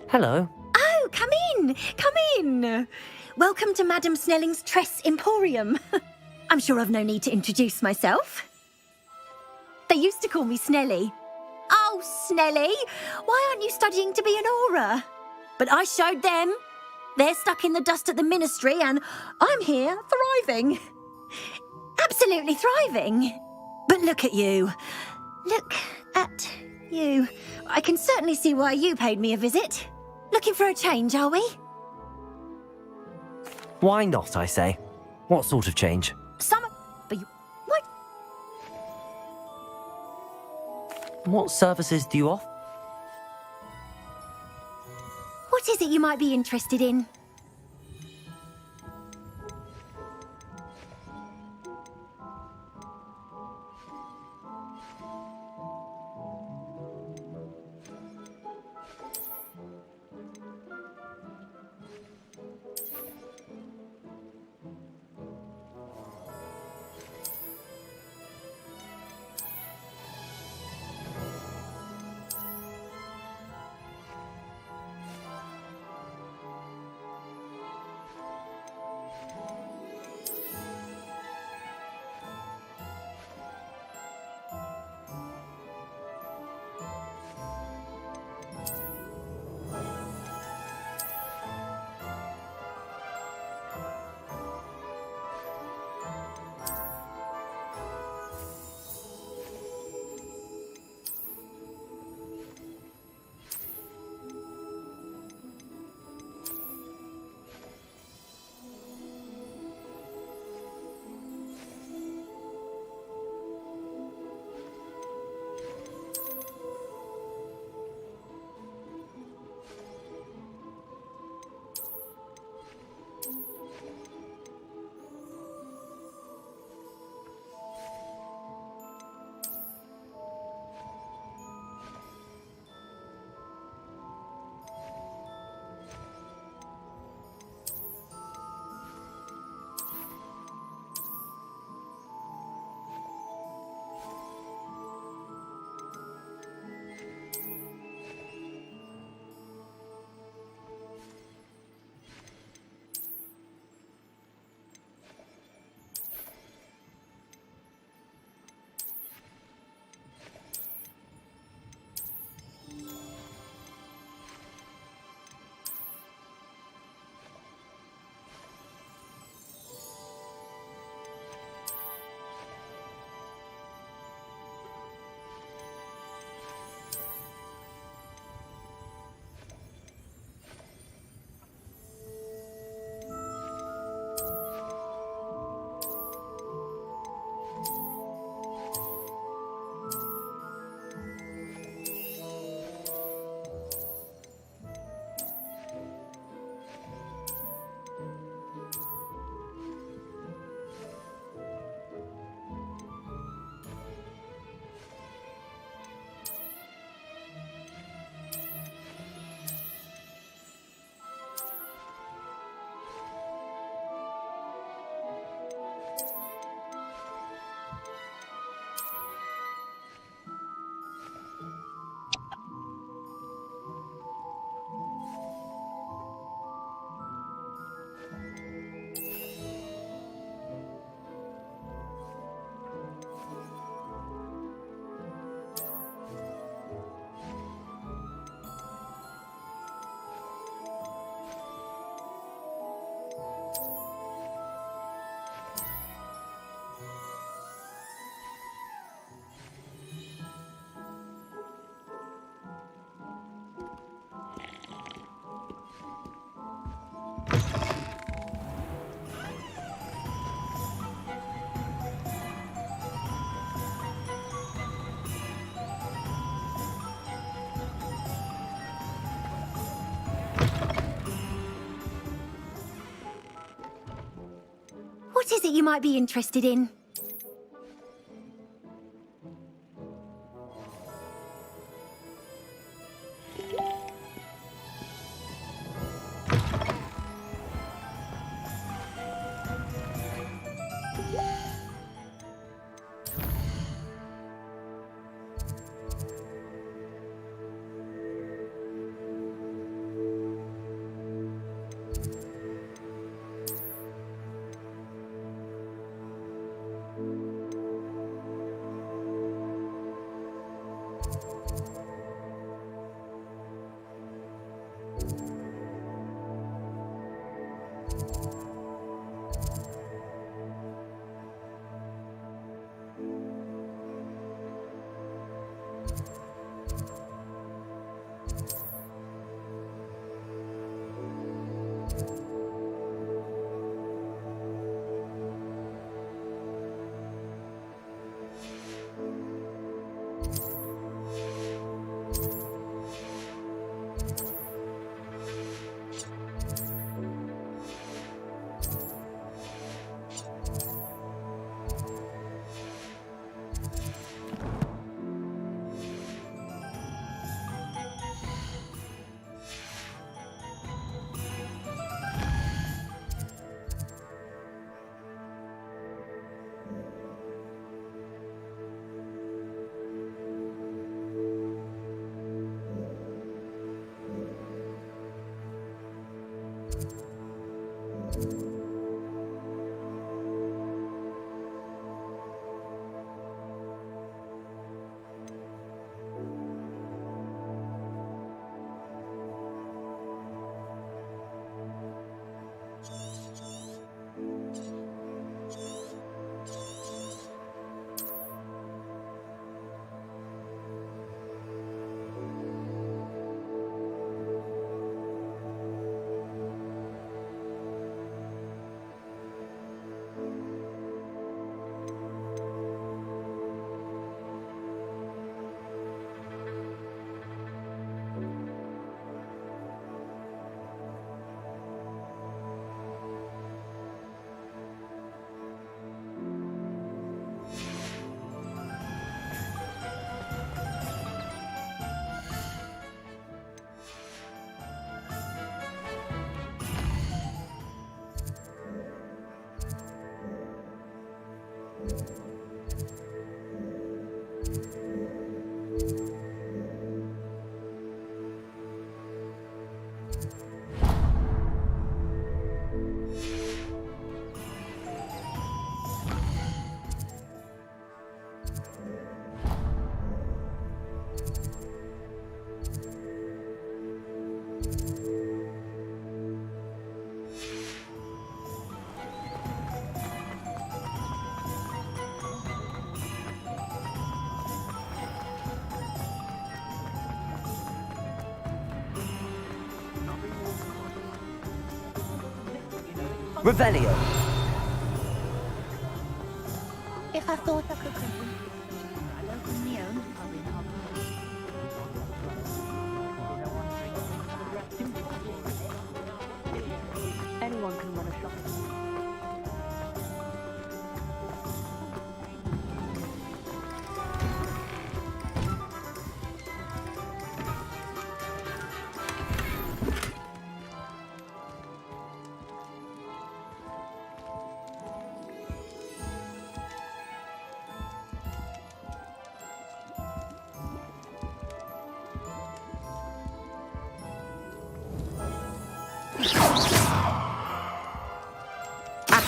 Hello. Oh, come in! Come in! Welcome to Madame Snelling's Tress Emporium. I'm sure I've no need to introduce myself. They used to call me Snelly. Oh, Snelly, why aren't you studying to be an aura? But I showed them. They're stuck in the dust at the ministry and I'm here thriving. Absolutely thriving. But look at you. Look at you. I can certainly see why you paid me a visit. Looking for a change, are we? Why not, I say? What sort of change? Some... But you... What? What services do you offer? What is it you might be interested in? is it you might be interested in? Revelio. If I thought I could come I don't on my own. Anyone can run a shop.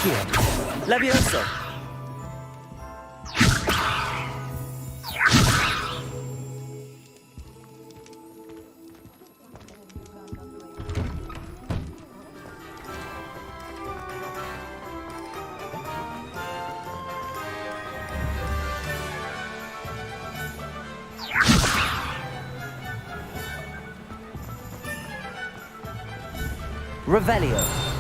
Accio. Levioso. Revelio.